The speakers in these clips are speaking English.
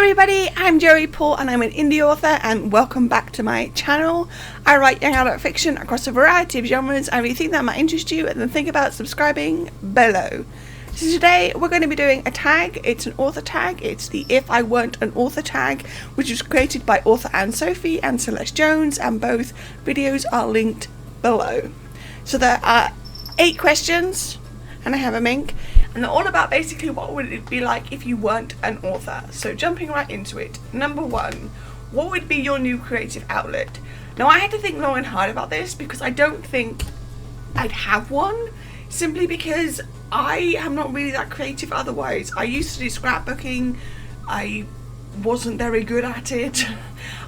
everybody, I'm Joey Paul and I'm an indie author, and welcome back to my channel. I write young adult fiction across a variety of genres, and if you think that might interest you, then think about subscribing below. So today we're going to be doing a tag. It's an author tag. It's the If I Weren't an Author tag, which was created by author Anne-Sophie and Celeste Jones, and both videos are linked below. So there are 8 questions, and I have a mink, and they're all about basically what would it be like if you weren't an author. So jumping right into it, number 1, what would be your new creative outlet? Now I had to think long and hard about this because I don't think I'd have one, simply because I am not really that creative otherwise. I used to do scrapbooking. I wasn't very good at it.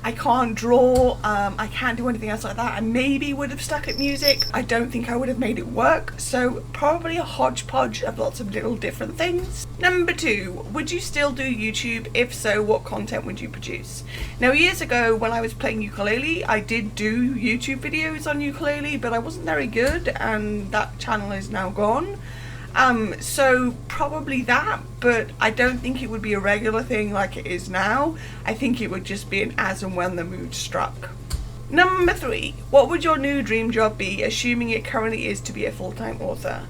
I can't draw, I can't do anything else like that. I maybe would have stuck at music. I don't think I would have made it work, so probably a hodgepodge of lots of little different things. Number 2, would you still do YouTube? If so, what content would you produce? Now years ago when I was playing ukulele, I did do YouTube videos on ukulele, but I wasn't very good and that channel is now gone. So probably that, but I don't think it would be a regular thing like it is now. I think it would just be an as and when the mood struck. Number 3, what would your new dream job be, assuming it currently is to be a full-time author?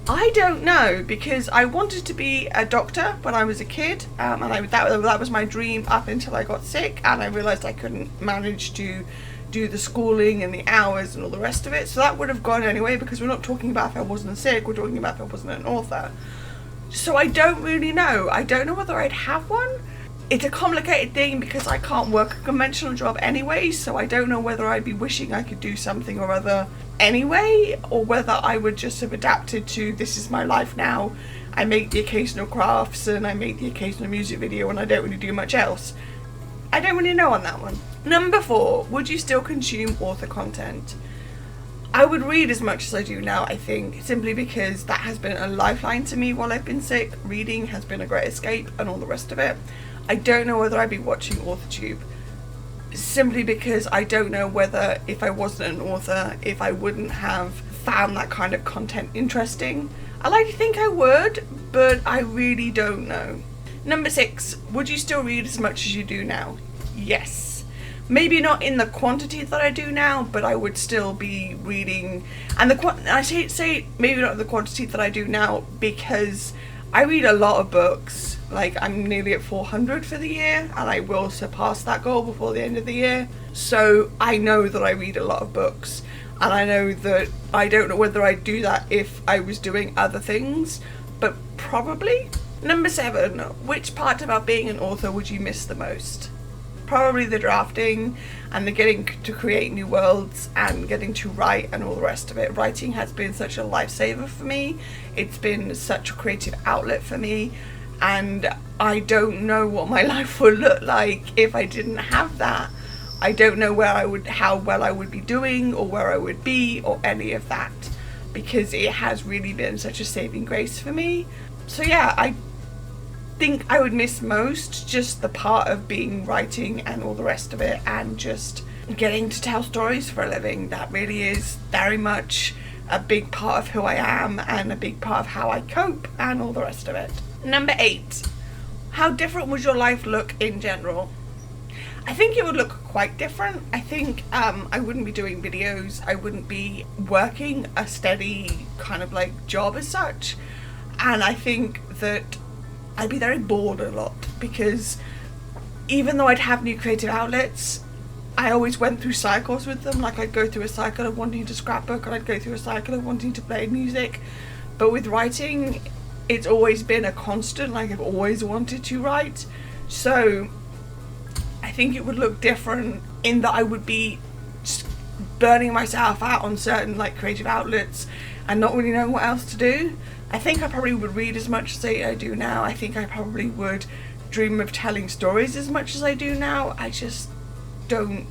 I don't know, because I wanted to be a doctor when I was a kid, and that was my dream up until I got sick and I realised I couldn't manage to do the schooling and the hours and all the rest of it, so that would have gone anyway, because we're not talking about if I wasn't sick, we're talking about if I wasn't an author. So I don't really know. I don't know whether I'd have one. It's a complicated thing because I can't work a conventional job anyway, so I don't know whether I'd be wishing I could do something or other anyway, or whether I would just have adapted to this is my life now. I make the occasional crafts and I make the occasional music video and I don't really do much else. I don't really know on that one. Number 4, would you still consume author content? I would read as much as I do now, I think, simply because that has been a lifeline to me while I've been sick. Reading has been a great escape and all the rest of it. I don't know whether I'd be watching Authortube, simply because I don't know whether if I wasn't an author, if I wouldn't have found that kind of content interesting. I like to think I would, but I really don't know. Number 6, would you still read as much as you do now? Yes. Maybe not in the quantity that I do now, but I would still be reading. And I say maybe not the quantity that I do now because I read a lot of books. Like, I'm nearly at 400 for the year, and I will surpass that goal before the end of the year. So I know that I read a lot of books, and I know that I don't know whether I'd do that if I was doing other things, but probably. Number 7, which part about being an author would you miss the most? Probably the drafting and the getting to create new worlds and getting to write and all the rest of it. Writing has been such a lifesaver for me. It's been such a creative outlet for me, and I don't know what my life would look like if I didn't have that. I don't know how well I would be doing or where I would be or any of that, because it has really been such a saving grace for me. So yeah, I think I would miss most just the part of writing and all the rest of it, and just getting to tell stories for a living. That really is very much a big part of who I am and a big part of how I cope and all the rest of it. Number 8, how different would your life look in general? I think it would look quite different. I think I wouldn't be doing videos, I wouldn't be working a steady kind of like job as such, and I think that I'd be very bored a lot, because even though I'd have new creative outlets, I always went through cycles with them. Like, I'd go through a cycle of wanting to scrapbook, and I'd go through a cycle of wanting to play music. But with writing, it's always been a constant. Like, I've always wanted to write. So I think it would look different in that I would be just burning myself out on certain like creative outlets and not really knowing what else to do. I think I probably would read as much as I do now. I think I probably would dream of telling stories as much as I do now. I just don't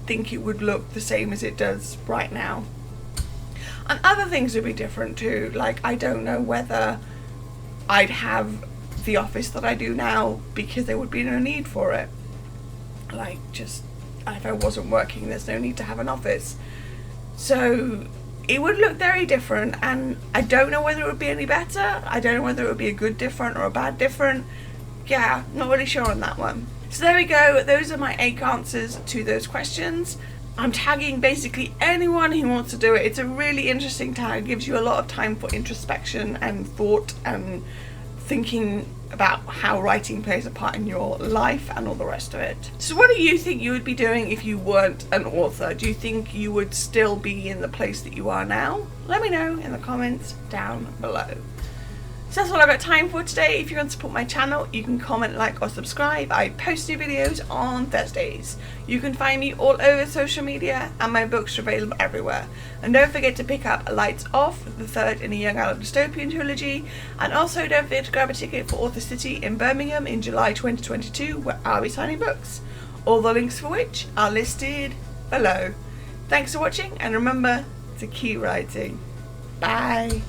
think it would look the same as it does right now. And other things would be different too. Like, I don't know whether I'd have the office that I do now, because there would be no need for it. Like, just if I wasn't working, there's no need to have an office. So it would look very different, and I don't know whether it would be any better. I don't know whether it would be a good different or a bad different, Yeah, not really sure on that one. So there we go, those are my 8 answers to those questions. I'm tagging basically anyone who wants to do it. It's a really interesting tag, it gives you a lot of time for introspection and thought and thinking about how writing plays a part in your life and all the rest of it. So what do you think you would be doing if you weren't an author? Do you think you would still be in the place that you are now? Let me know in the comments down below. So that's all I've got time for today. If you want to support my channel, you can comment, like or subscribe. I post new videos on Thursdays. You can find me all over social media and my books are available everywhere. And don't forget to pick up Lights Off, the third in a young adult dystopian trilogy. And also don't forget to grab a ticket for Author City in Birmingham in July 2022 where I'll be signing books. All the links for which are listed below. Thanks for watching and remember to keep writing. Bye.